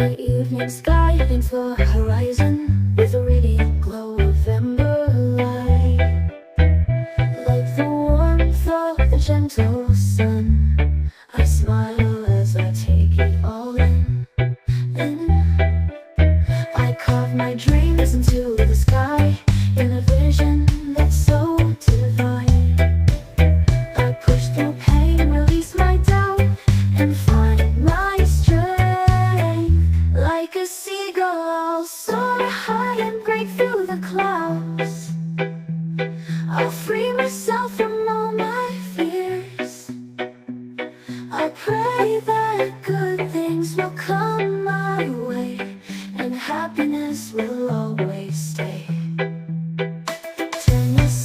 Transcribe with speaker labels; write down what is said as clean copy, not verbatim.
Speaker 1: The evening sky paints the horizon with a radiant glow of ember light. Like the warmth of the gentle sun, I smile